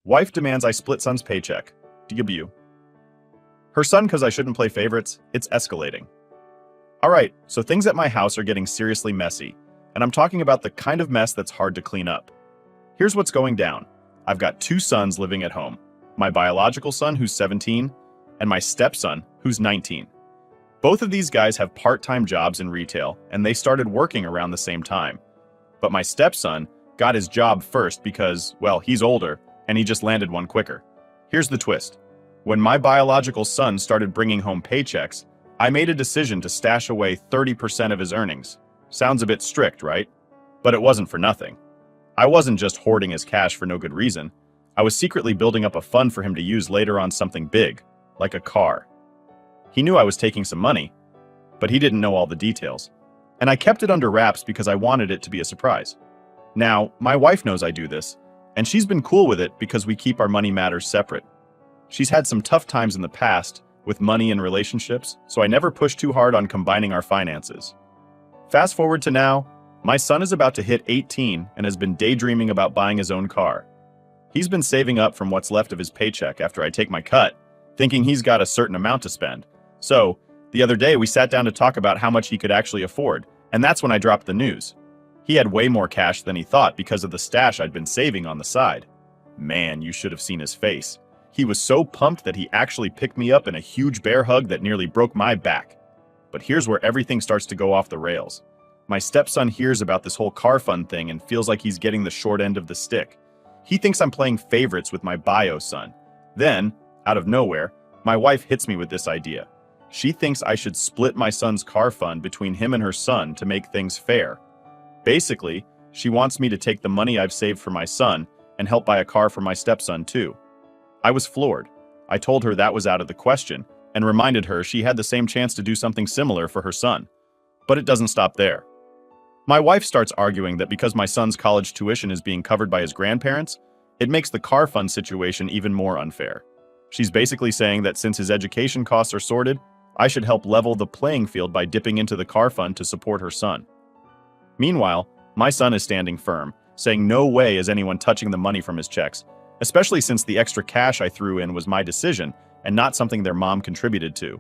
Wife demands I split son's paycheck. DW. Her son cause I shouldn't play favorites. It's escalating. Alright, so things at my house are getting seriously messy, and I'm talking about the kind of mess that's hard to clean up. Here's what's going down. I've got two sons living at home. My biological son, who's 17, and my stepson, who's 19. Both of these guys have part-time jobs in retail, and they started working around the same time. But my stepson got his job first because, well, he's older, and he just landed one quicker. Here's the twist. When my biological son started bringing home paychecks, I made a decision to stash away 30% of his earnings. Sounds a bit strict, right? But it wasn't for nothing. I wasn't just hoarding his cash for no good reason. I was secretly building up a fund for him to use later on something big, like a car. He knew I was taking some money, but he didn't know all the details. And I kept it under wraps because I wanted it to be a surprise. Now, my wife knows I do this, and she's been cool with it because we keep our money matters separate. She's had some tough times in the past with money and relationships, so I never push too hard on combining our finances. Fast forward to now, my son is about to hit 18 and has been daydreaming about buying his own car. He's been saving up from what's left of his paycheck after I take my cut, thinking he's got a certain amount to spend. So, the other day we sat down to talk about how much he could actually afford, and that's when I dropped the news. He had way more cash than he thought because of the stash I'd been saving on the side. Man, you should have seen his face. He was so pumped that he actually picked me up in a huge bear hug that nearly broke my back. But here's where everything starts to go off the rails. My stepson hears about this whole car fund thing and feels like he's getting the short end of the stick. He thinks I'm playing favorites with my bio son. Then, out of nowhere, my wife hits me with this idea. She thinks I should split my son's car fund between him and her son to make things fair. Basically, she wants me to take the money I've saved for my son and help buy a car for my stepson too. I was floored. I told her that was out of the question and reminded her she had the same chance to do something similar for her son. But it doesn't stop there. My wife starts arguing that because my son's college tuition is being covered by his grandparents, it makes the car fund situation even more unfair. She's basically saying that since his education costs are sorted, I should help level the playing field by dipping into the car fund to support her son. Meanwhile, my son is standing firm, saying no way is anyone touching the money from his checks, especially since the extra cash I threw in was my decision and not something their mom contributed to.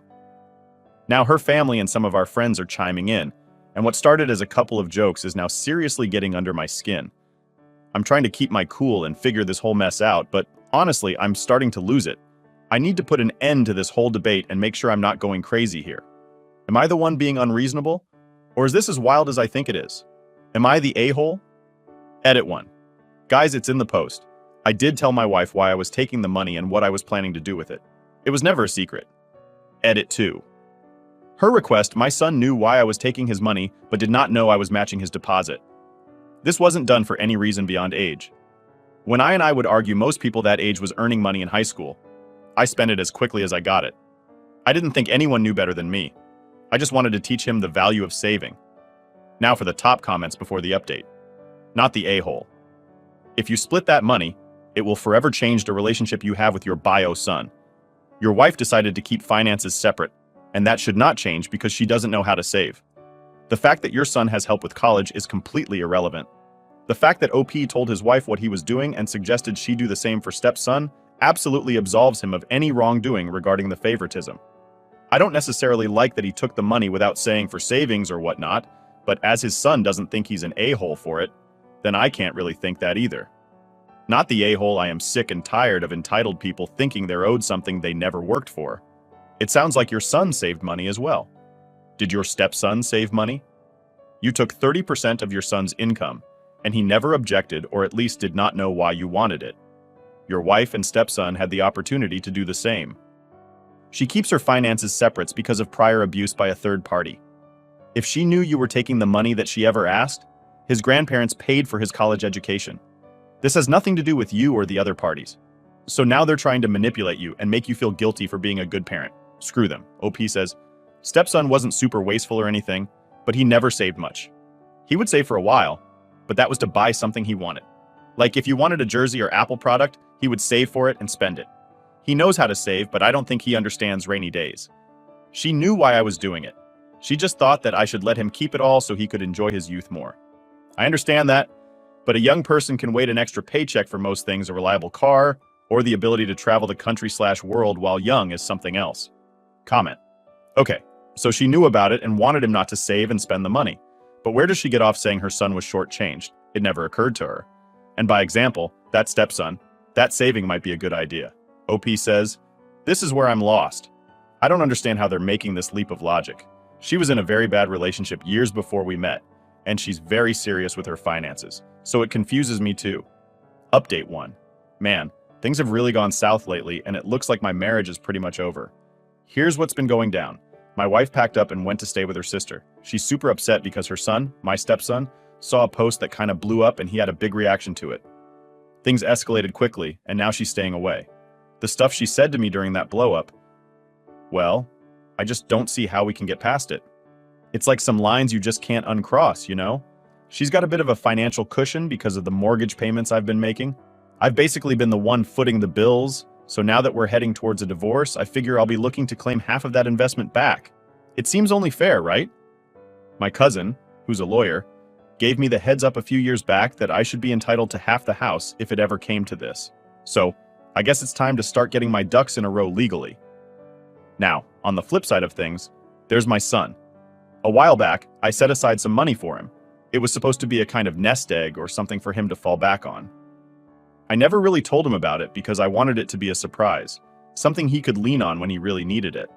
Now her family and some of our friends are chiming in, and what started as a couple of jokes is now seriously getting under my skin. I'm trying to keep my cool and figure this whole mess out, but honestly, I'm starting to lose it. I need to put an end to this whole debate and make sure I'm not going crazy here. Am I the one being unreasonable? Or is this as wild as I think it is? Am I the a-hole? Edit 1. Guys, it's in the post. I did tell my wife why I was taking the money and what I was planning to do with it. It was never a secret. Edit 2. Her request, my son knew why I was taking his money, but did not know I was matching his deposit. This wasn't done for any reason beyond age. When I would argue most people that age was earning money in high school, I spent it as quickly as I got it. I didn't think anyone knew better than me. I just wanted to teach him the value of saving. Now for the top comments before the update. Not the a-hole. If you split that money, it will forever change the relationship you have with your bio son. Your wife decided to keep finances separate, and that should not change because she doesn't know how to save. The fact that your son has help with college is completely irrelevant. The fact that OP told his wife what he was doing and suggested she do the same for stepson absolutely absolves him of any wrongdoing regarding the favoritism. I don't necessarily like that he took the money without saying for savings or whatnot, but as his son doesn't think he's an a-hole for it, then I can't really think that either. Not the a-hole I am sick and tired of entitled people thinking they're owed something they never worked for. It sounds like your son saved money as well. Did your stepson save money? You took 30% of your son's income, and he never objected or at least did not know why you wanted it. Your wife and stepson had the opportunity to do the same. She keeps her finances separate because of prior abuse by a third party. If she knew you were taking the money that she ever asked, his grandparents paid for his college education. This has nothing to do with you or the other parties. So now they're trying to manipulate you and make you feel guilty for being a good parent. Screw them. OP says, stepson wasn't super wasteful or anything, but he never saved much. He would save for a while, but that was to buy something he wanted. Like if you wanted a Jersey or Apple product, he would save for it and spend it. He knows how to save, but I don't think he understands rainy days. She knew why I was doing it. She just thought that I should let him keep it all so he could enjoy his youth more. I understand that, but a young person can wait an extra paycheck for most things: a reliable car, or the ability to travel the country/world while young is something else. Comment. Okay, so she knew about it and wanted him not to save and spend the money. But where does she get off saying her son was shortchanged? It never occurred to her. And by example, that stepson, that saving might be a good idea. OP says, "This is where I'm lost. I don't understand how they're making this leap of logic. She was in a very bad relationship years before we met, and she's very serious with her finances, so it confuses me too." Update 1. Man, things have really gone south lately, and it looks like my marriage is pretty much over. Here's what's been going down. My wife packed up and went to stay with her sister. She's super upset because her son, my stepson, saw a post that kind of blew up and he had a big reaction to it. Things escalated quickly, and now she's staying away. The stuff she said to me during that blow-up, well, I just don't see how we can get past it. It's like some lines you just can't uncross, you know? She's got a bit of a financial cushion because of the mortgage payments I've been making. I've basically been the one footing the bills, so now that we're heading towards a divorce, I figure I'll be looking to claim half of that investment back. It seems only fair, right? My cousin, who's a lawyer, gave me the heads up a few years back that I should be entitled to half the house if it ever came to this. So, I guess it's time to start getting my ducks in a row legally. Now, on the flip side of things, there's my son. A while back, I set aside some money for him. It was supposed to be a kind of nest egg or something for him to fall back on. I never really told him about it because I wanted it to be a surprise, something he could lean on when he really needed it.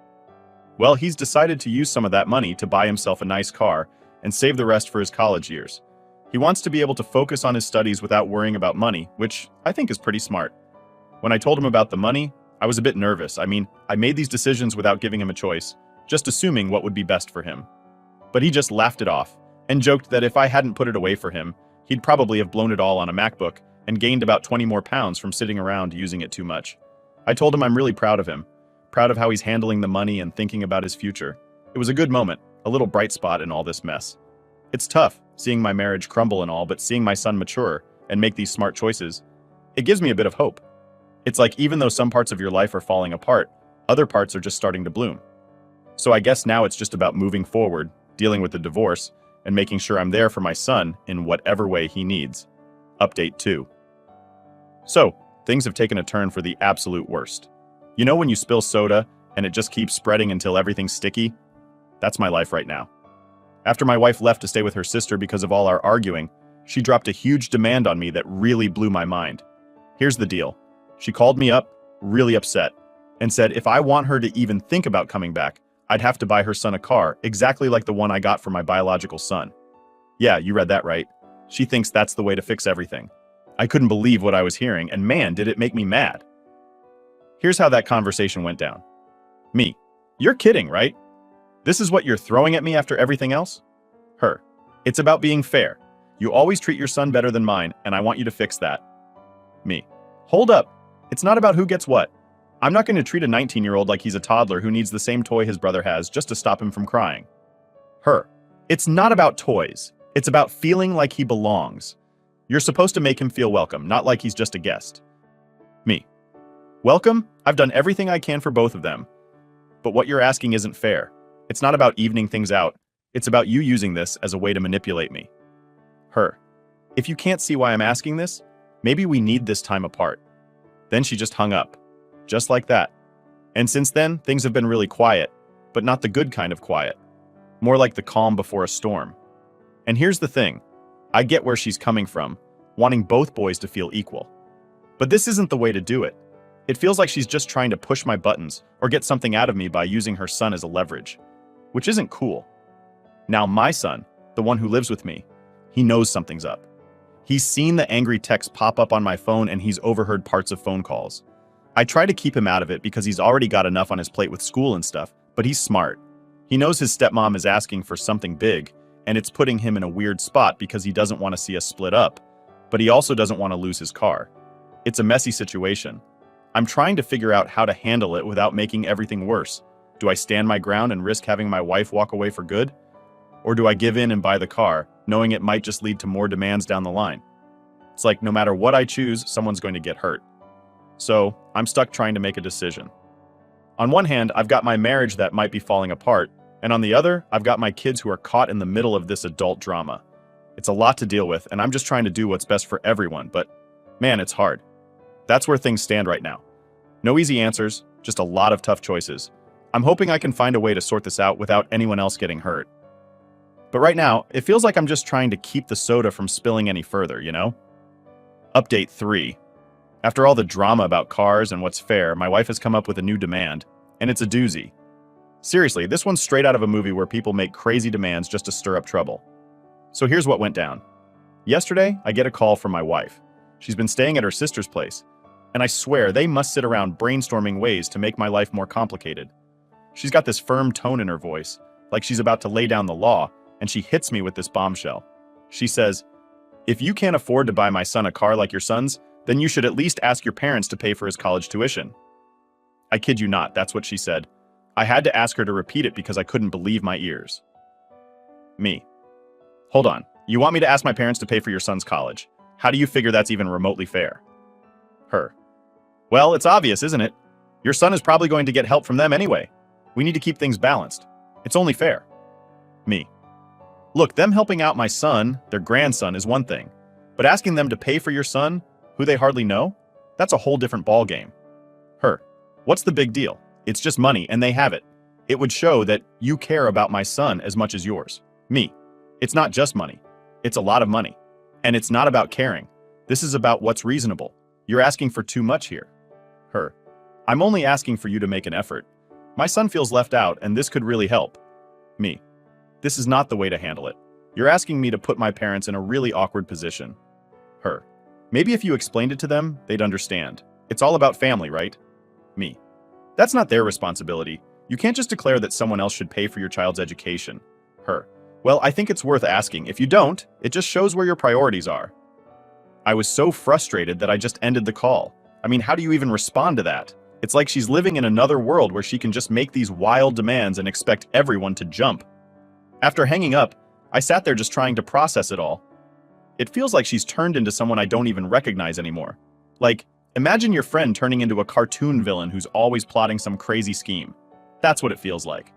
Well, he's decided to use some of that money to buy himself a nice car and save the rest for his college years. He wants to be able to focus on his studies without worrying about money, which I think is pretty smart. When I told him about the money, I was a bit nervous. I made these decisions without giving him a choice, just assuming what would be best for him. But he just laughed it off and joked that if I hadn't put it away for him, he'd probably have blown it all on a MacBook and gained about 20 more pounds from sitting around using it too much. I told him I'm really proud of him, proud of how he's handling the money and thinking about his future. It was a good moment, a little bright spot in all this mess. It's tough, seeing my marriage crumble and all, but seeing my son mature and make these smart choices, it gives me a bit of hope. It's like even though some parts of your life are falling apart, other parts are just starting to bloom. So I guess now it's just about moving forward, dealing with the divorce, and making sure I'm there for my son in whatever way he needs. Update 2. So, things have taken a turn for the absolute worst. You know when you spill soda and it just keeps spreading until everything's sticky? That's my life right now. After my wife left to stay with her sister because of all our arguing, she dropped a huge demand on me that really blew my mind. Here's the deal. She called me up, really upset, and said if I want her to even think about coming back, I'd have to buy her son a car, exactly like the one I got for my biological son. Yeah, you read that right. She thinks that's the way to fix everything. I couldn't believe what I was hearing, and man, did it make me mad. Here's how that conversation went down. Me. You're kidding, right? This is what you're throwing at me after everything else? Her. It's about being fair. You always treat your son better than mine, and I want you to fix that. Me. Hold up. It's not about who gets what. I'm not going to treat a 19-year-old like he's a toddler who needs the same toy his brother has just to stop him from crying. Her. It's not about toys. It's about feeling like he belongs. You're supposed to make him feel welcome, not like he's just a guest. Me. Welcome? I've done everything I can for both of them. But what you're asking isn't fair. It's not about evening things out. It's about you using this as a way to manipulate me. Her. If you can't see why I'm asking this, maybe we need this time apart. Then she just hung up. Just like that. And since then, things have been really quiet, but not the good kind of quiet. More like the calm before a storm. And here's the thing. I get where she's coming from, wanting both boys to feel equal. But this isn't the way to do it. It feels like she's just trying to push my buttons or get something out of me by using her son as a leverage, which isn't cool. Now my son, the one who lives with me, he knows something's up. He's seen the angry texts pop up on my phone and he's overheard parts of phone calls. I try to keep him out of it because he's already got enough on his plate with school and stuff, but he's smart. He knows his stepmom is asking for something big, and it's putting him in a weird spot because he doesn't want to see us split up, but he also doesn't want to lose his car. It's a messy situation. I'm trying to figure out how to handle it without making everything worse. Do I stand my ground and risk having my wife walk away for good? Or do I give in and buy the car, knowing it might just lead to more demands down the line? It's like no matter what I choose, someone's going to get hurt. So I'm stuck trying to make a decision. On one hand, I've got my marriage that might be falling apart, and on the other, I've got my kids who are caught in the middle of this adult drama. It's a lot to deal with, and I'm just trying to do what's best for everyone, but man, it's hard. That's where things stand right now. No easy answers, just a lot of tough choices. I'm hoping I can find a way to sort this out without anyone else getting hurt. But right now, it feels like I'm just trying to keep the soda from spilling any further, you know? Update 3. After all the drama about cars and what's fair, my wife has come up with a new demand, and it's a doozy. Seriously, this one's straight out of a movie where people make crazy demands just to stir up trouble. So here's what went down. Yesterday, I get a call from my wife. She's been staying at her sister's place, and I swear they must sit around brainstorming ways to make my life more complicated. She's got this firm tone in her voice, like she's about to lay down the law, and she hits me with this bombshell. She says, "If you can't afford to buy my son a car like your son's, then you should at least ask your parents to pay for his college tuition." I kid you not, that's what she said. I had to ask her to repeat it because I couldn't believe my ears. Me. Hold on, you want me to ask my parents to pay for your son's college? How do you figure that's even remotely fair? Her. Well, it's obvious, isn't it? Your son is probably going to get help from them anyway. We need to keep things balanced. It's only fair. Me. Look, them helping out my son, their grandson, is one thing. But asking them to pay for your son, who they hardly know, that's a whole different ballgame. Her. What's the big deal? It's just money, and they have it. It would show that you care about my son as much as yours. Me. It's not just money. It's a lot of money. And it's not about caring. This is about what's reasonable. You're asking for too much here. Her. I'm only asking for you to make an effort. My son feels left out, and this could really help. Me. This is not the way to handle it. You're asking me to put my parents in a really awkward position. Her. Maybe if you explained it to them, they'd understand. It's all about family, right? Me. That's not their responsibility. You can't just declare that someone else should pay for your child's education. Her. Well, I think it's worth asking. If you don't, it just shows where your priorities are. I was so frustrated that I just ended the call. I mean, how do you even respond to that? It's like she's living in another world where she can just make these wild demands and expect everyone to jump. After hanging up, I sat there just trying to process it all. It feels like she's turned into someone I don't even recognize anymore. Like, imagine your friend turning into a cartoon villain who's always plotting some crazy scheme. That's what it feels like.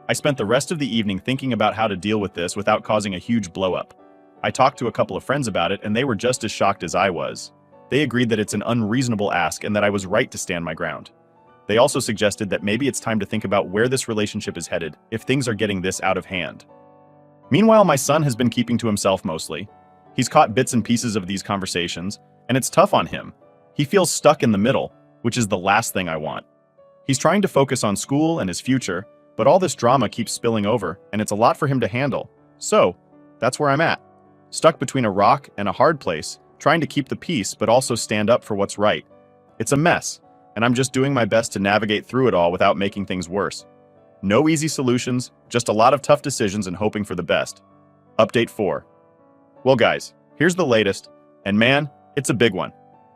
I spent the rest of the evening thinking about how to deal with this without causing a huge blow-up. I talked to a couple of friends about it, and they were just as shocked as I was. They agreed that it's an unreasonable ask and that I was right to stand my ground. They also suggested that maybe it's time to think about where this relationship is headed if things are getting this out of hand. Meanwhile, my son has been keeping to himself mostly. He's caught bits and pieces of these conversations, and it's tough on him. He feels stuck in the middle, which is the last thing I want. He's trying to focus on school and his future, but all this drama keeps spilling over, and it's a lot for him to handle. So, that's where I'm at. Stuck between a rock and a hard place, trying to keep the peace but also stand up for what's right. It's a mess, and I'm just doing my best to navigate through it all without making things worse. No easy solutions, just a lot of tough decisions and hoping for the best. Update 4. Well guys, here's the latest, and man, it's a big one.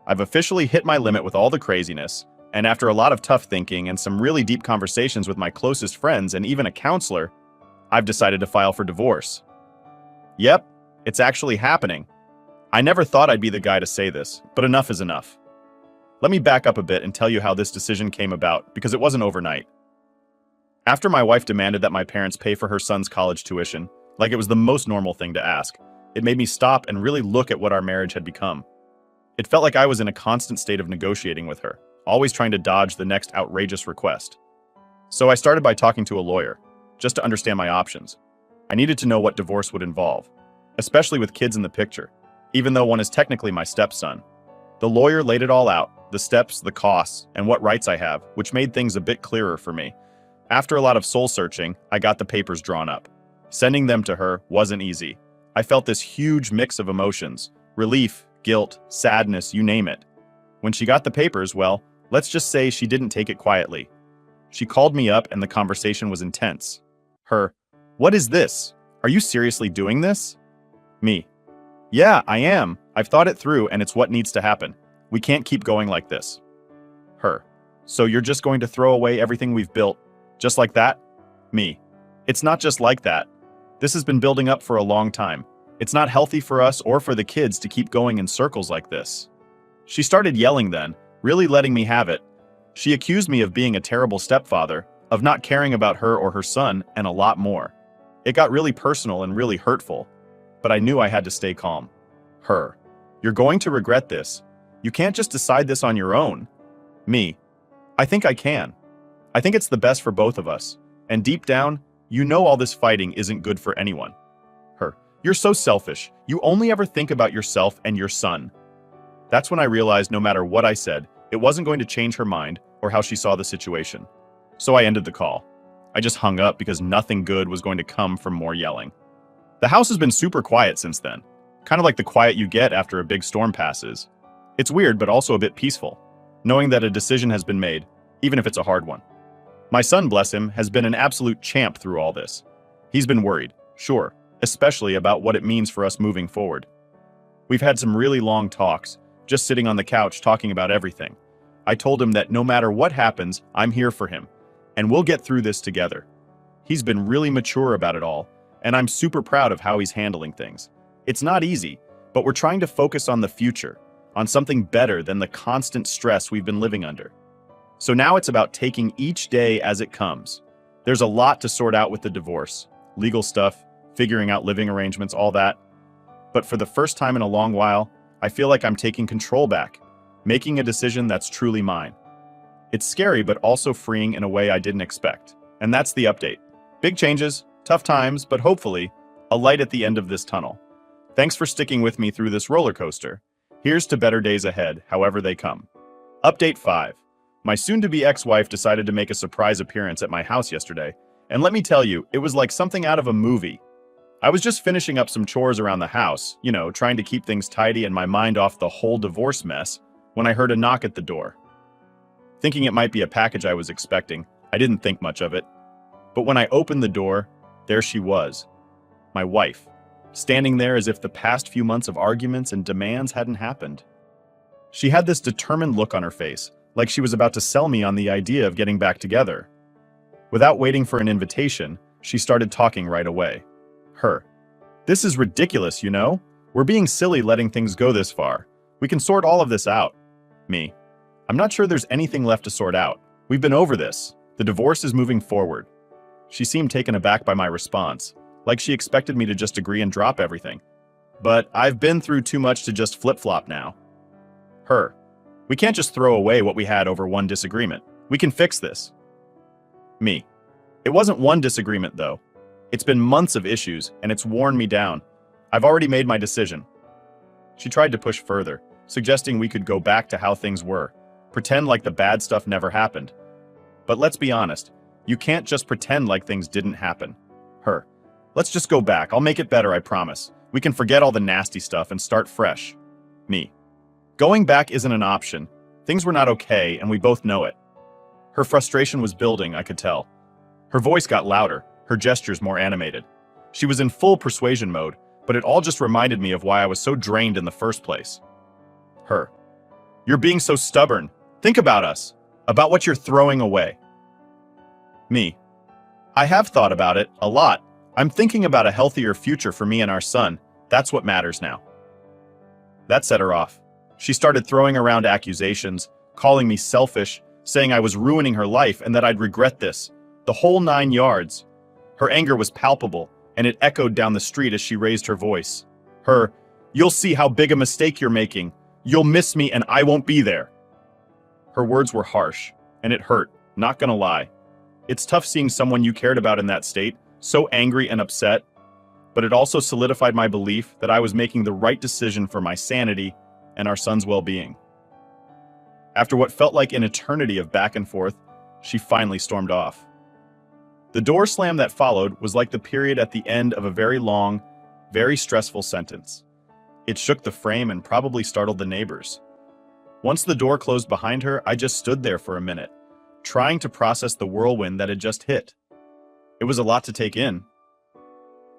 I've officially hit my limit with all the craziness, and after a lot of tough thinking and some really deep conversations with my closest friends and even a counselor, I've decided to file for divorce. Yep, it's actually happening. I never thought I'd be the guy to say this, but enough is enough. Let me back up a bit and tell you how this decision came about, because it wasn't overnight. After my wife demanded that my parents pay for her son's college tuition, like it was the most normal thing to ask, it made me stop and really look at what our marriage had become. It felt like I was in a constant state of negotiating with her, always trying to dodge the next outrageous request. So I started by talking to a lawyer, just to understand my options. I needed to know what divorce would involve, especially with kids in the picture, even though one is technically my stepson. The lawyer laid it all out, the steps, the costs, and what rights I have, which made things a bit clearer for me. After a lot of soul-searching, I got the papers drawn up. Sending them to her wasn't easy. I felt this huge mix of emotions, relief, guilt, sadness, you name it. When she got the papers, well, let's just say she didn't take it quietly. She called me up and the conversation was intense. Her, "What is this? Are you seriously doing this?" Me, "Yeah, I am. I've thought it through and it's what needs to happen. We can't keep going like this." Her, "So you're just going to throw away everything we've built? Just like that?" Me, "It's not just like that. This has been building up for a long time. It's not healthy for us or for the kids to keep going in circles like this." She started yelling then, really letting me have it. She accused me of being a terrible stepfather, of not caring about her or her son, and a lot more. It got really personal and really hurtful, but I knew I had to stay calm. Her, "You're going to regret this. You can't just decide this on your own. Me. I think I can. I think it's the best for both of us. And deep down, you know all this fighting isn't good for anyone. Her. You're so selfish. You only ever think about yourself and your son. That's when I realized no matter what I said, it wasn't going to change her mind or how she saw the situation. So I ended the call. I just hung up because nothing good was going to come from more yelling. The house has been super quiet since then. Kind of like the quiet you get after a big storm passes. It's weird, but also a bit peaceful, knowing that a decision has been made, even if it's a hard one. My son, bless him, has been an absolute champ through all this. He's been worried, sure, especially about what it means for us moving forward. We've had some really long talks, just sitting on the couch talking about everything. I told him that no matter what happens, I'm here for him, and we'll get through this together. He's been really mature about it all, and I'm super proud of how he's handling things. It's not easy, but we're trying to focus on the future, on something better than the constant stress we've been living under. So now it's about taking each day as it comes. There's a lot to sort out with the divorce, legal stuff, figuring out living arrangements, all that. But for the first time in a long while, I feel like I'm taking control back, making a decision that's truly mine. It's scary, but also freeing in a way I didn't expect. And that's the update. Big changes, tough times, but hopefully, a light at the end of this tunnel. Thanks for sticking with me through this roller coaster. Here's to better days ahead, however they come. Update 5. My soon-to-be ex-wife decided to make a surprise appearance at my house yesterday, and let me tell you, it was like something out of a movie. I was just finishing up some chores around the house, trying to keep things tidy and my mind off the whole divorce mess, when I heard a knock at the door. Thinking it might be a package I was expecting, I didn't think much of it. But when I opened the door, there she was, my wife, standing there as if the past few months of arguments and demands hadn't happened. She had this determined look on her face, like she was about to sell me on the idea of getting back together. Without waiting for an invitation, she started talking right away. Her. This is ridiculous, We're being silly letting things go this far. We can sort all of this out. Me. I'm not sure there's anything left to sort out. We've been over this. The divorce is moving forward. She seemed taken aback by my response, like she expected me to just agree and drop everything. But I've been through too much to just flip-flop now. Her. We can't just throw away what we had over one disagreement. We can fix this. Me. It wasn't one disagreement, though. It's been months of issues, and it's worn me down. I've already made my decision. She tried to push further, suggesting we could go back to how things were, pretend like the bad stuff never happened. But let's be honest, you can't just pretend like things didn't happen. Her. Let's just go back. I'll make it better, I promise. We can forget all the nasty stuff and start fresh. Me. Going back isn't an option. Things were not okay, and we both know it. Her frustration was building, I could tell. Her voice got louder, her gestures more animated. She was in full persuasion mode, but it all just reminded me of why I was so drained in the first place. Her. You're being so stubborn. Think about us. About what you're throwing away. Me. I have thought about it, a lot. I'm thinking about a healthier future for me and our son. That's what matters now. That set her off. She started throwing around accusations, calling me selfish, saying I was ruining her life and that I'd regret this. The whole 9 yards. Her anger was palpable, and it echoed down the street as she raised her voice. Her. You'll see how big a mistake you're making. You'll miss me and I won't be there. Her words were harsh, and it hurt, not gonna lie. It's tough seeing someone you cared about in that state, so angry and upset, but it also solidified my belief that I was making the right decision for my sanity and our son's well-being. After what felt like an eternity of back and forth, she finally stormed off. The door slam that followed was like the period at the end of a very long, very stressful sentence. It shook the frame and probably startled the neighbors. Once the door closed behind her, I just stood there for a minute, trying to process the whirlwind that had just hit. It was a lot to take in.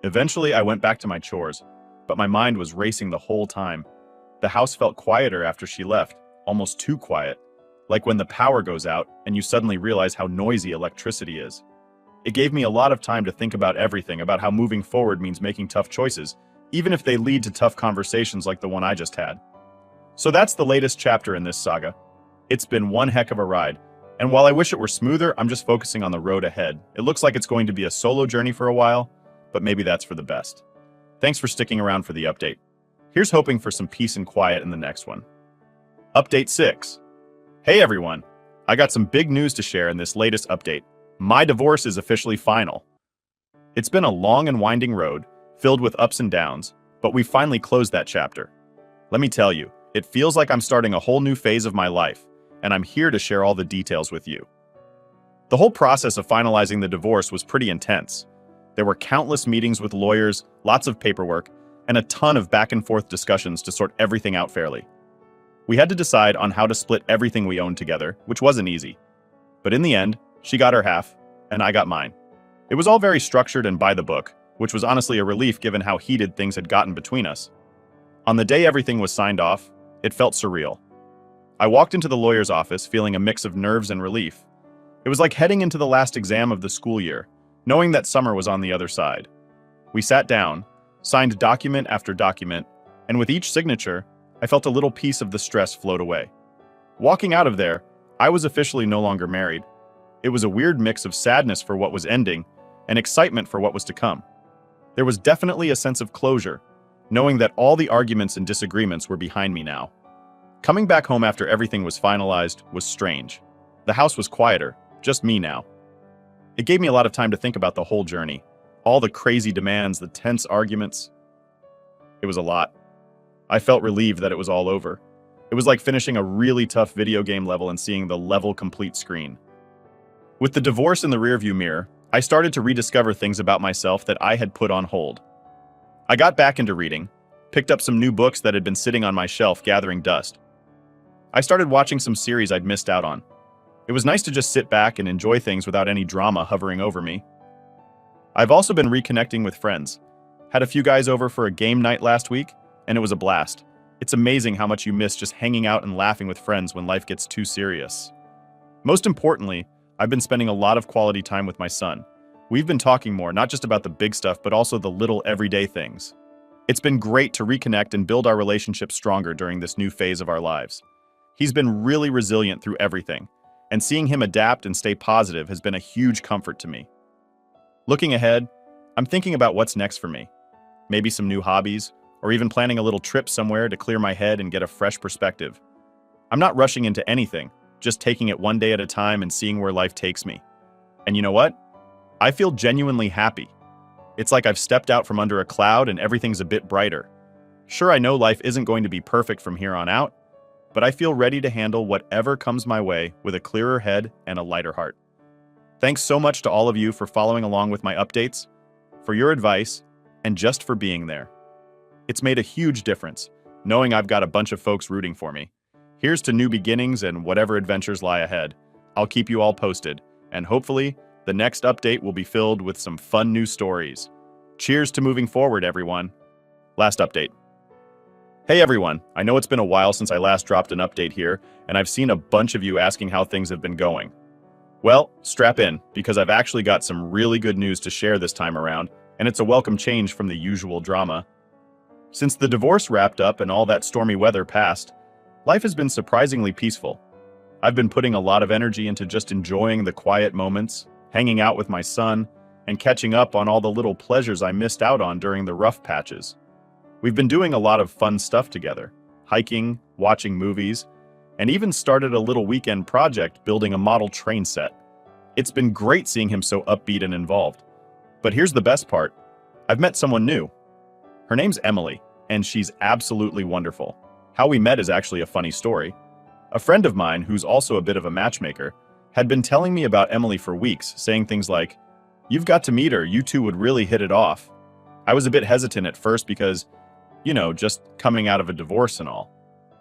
Eventually, I went back to my chores, but my mind was racing the whole time. The house felt quieter after she left, almost too quiet, like when the power goes out and you suddenly realize how noisy electricity is. It gave me a lot of time to think about everything, about how moving forward means making tough choices, even if they lead to tough conversations like the one I just had. So that's the latest chapter in this saga. It's been one heck of a ride, and while I wish it were smoother, I'm just focusing on the road ahead. It looks like it's going to be a solo journey for a while, but maybe that's for the best. Thanks for sticking around for the update. Here's hoping for some peace and quiet in the next one. Update 6. Hey everyone! I got some big news to share in this latest update. My divorce is officially final. It's been a long and winding road, filled with ups and downs, but we finally closed that chapter. Let me tell you, it feels like I'm starting a whole new phase of my life, and I'm here to share all the details with you. The whole process of finalizing the divorce was pretty intense. There were countless meetings with lawyers, lots of paperwork, and a ton of back and forth discussions to sort everything out fairly. We had to decide on how to split everything we owned together, which wasn't easy. But in the end, she got her half, and I got mine. It was all very structured and by the book, which was honestly a relief given how heated things had gotten between us. On the day everything was signed off, it felt surreal. I walked into the lawyer's office feeling a mix of nerves and relief. It was like heading into the last exam of the school year, knowing that summer was on the other side. We sat down, signed document after document, and with each signature, I felt a little piece of the stress float away. Walking out of there, I was officially no longer married. It was a weird mix of sadness for what was ending and excitement for what was to come. There was definitely a sense of closure, knowing that all the arguments and disagreements were behind me now. Coming back home after everything was finalized was strange. The house was quieter, just me now. It gave me a lot of time to think about the whole journey, all the crazy demands, the tense arguments. It was a lot. I felt relieved that it was all over. It was like finishing a really tough video game level and seeing the level complete screen. With the divorce in the rearview mirror, I started to rediscover things about myself that I had put on hold. I got back into reading, picked up some new books that had been sitting on my shelf gathering dust. I started watching some series I'd missed out on. It was nice to just sit back and enjoy things without any drama hovering over me. I've also been reconnecting with friends. Had a few guys over for a game night last week, and it was a blast. It's amazing how much you miss just hanging out and laughing with friends when life gets too serious. Most importantly, I've been spending a lot of quality time with my son. We've been talking more, not just about the big stuff, but also the little everyday things. It's been great to reconnect and build our relationship stronger during this new phase of our lives. He's been really resilient through everything, and seeing him adapt and stay positive has been a huge comfort to me. Looking ahead, I'm thinking about what's next for me. Maybe some new hobbies, or even planning a little trip somewhere to clear my head and get a fresh perspective. I'm not rushing into anything, just taking it one day at a time and seeing where life takes me. And you know what? I feel genuinely happy. It's like I've stepped out from under a cloud and everything's a bit brighter. Sure, I know life isn't going to be perfect from here on out, but I feel ready to handle whatever comes my way with a clearer head and a lighter heart. Thanks so much to all of you for following along with my updates, for your advice, and just for being there. It's made a huge difference, knowing I've got a bunch of folks rooting for me. Here's to new beginnings and whatever adventures lie ahead. I'll keep you all posted, and hopefully, the next update will be filled with some fun new stories. Cheers to moving forward, everyone. Last update. Hey everyone, I know it's been a while since I last dropped an update here, and I've seen a bunch of you asking how things have been going. Well, strap in, because I've actually got some really good news to share this time around, and it's a welcome change from the usual drama. Since the divorce wrapped up and all that stormy weather passed, life has been surprisingly peaceful. I've been putting a lot of energy into just enjoying the quiet moments, hanging out with my son, and catching up on all the little pleasures I missed out on during the rough patches. We've been doing a lot of fun stuff together, hiking, watching movies, and even started a little weekend project building a model train set. It's been great seeing him so upbeat and involved. But here's the best part. I've met someone new. Her name's Emily, and she's absolutely wonderful. How we met is actually a funny story. A friend of mine, who's also a bit of a matchmaker, had been telling me about Emily for weeks, saying things like, "You've got to meet her, you two would really hit it off." I was a bit hesitant at first because, just coming out of a divorce and all.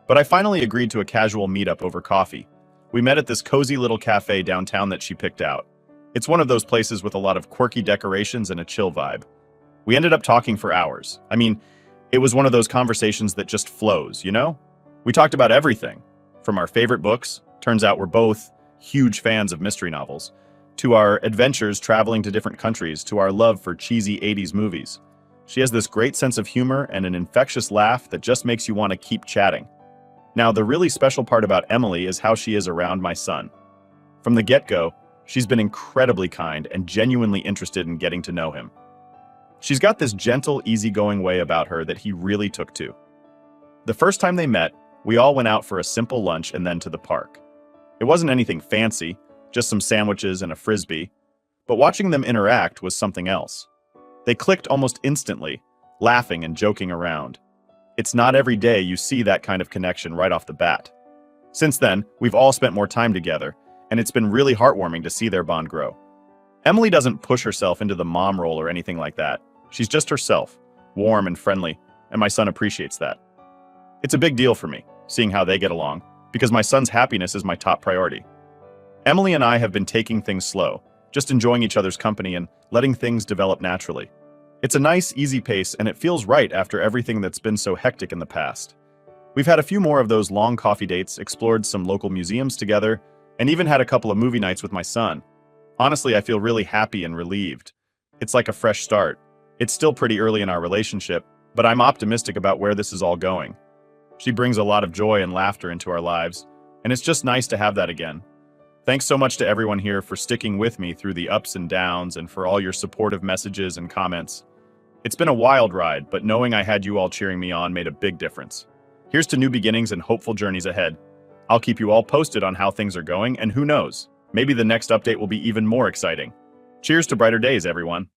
But I finally agreed to a casual meetup over coffee. We met at this cozy little cafe downtown that she picked out. It's one of those places with a lot of quirky decorations and a chill vibe. We ended up talking for hours. I mean, it was one of those conversations that just flows, We talked about everything, from our favorite books, turns out we're both huge fans of mystery novels, to our adventures traveling to different countries, to our love for cheesy 80s movies. She has this great sense of humor and an infectious laugh that just makes you want to keep chatting. Now, the really special part about Emily is how she is around my son. From the get-go, she's been incredibly kind and genuinely interested in getting to know him. She's got this gentle, easygoing way about her that he really took to. The first time they met, we all went out for a simple lunch and then to the park. It wasn't anything fancy, just some sandwiches and a frisbee, but watching them interact was something else. They clicked almost instantly, laughing and joking around. It's not every day you see that kind of connection right off the bat. Since then, we've all spent more time together, and it's been really heartwarming to see their bond grow. Emily doesn't push herself into the mom role or anything like that. She's just herself, warm and friendly, and my son appreciates that. It's a big deal for me, seeing how they get along, because my son's happiness is my top priority. Emily and I have been taking things slow, just enjoying each other's company and letting things develop naturally. It's a nice, easy pace, and it feels right after everything that's been so hectic in the past. We've had a few more of those long coffee dates, explored some local museums together, and even had a couple of movie nights with my son. Honestly, I feel really happy and relieved. It's like a fresh start. It's still pretty early in our relationship, but I'm optimistic about where this is all going. She brings a lot of joy and laughter into our lives, and it's just nice to have that again. Thanks so much to everyone here for sticking with me through the ups and downs and for all your supportive messages and comments. It's been a wild ride, but knowing I had you all cheering me on made a big difference. Here's to new beginnings and hopeful journeys ahead. I'll keep you all posted on how things are going, and who knows, maybe the next update will be even more exciting. Cheers to brighter days, everyone.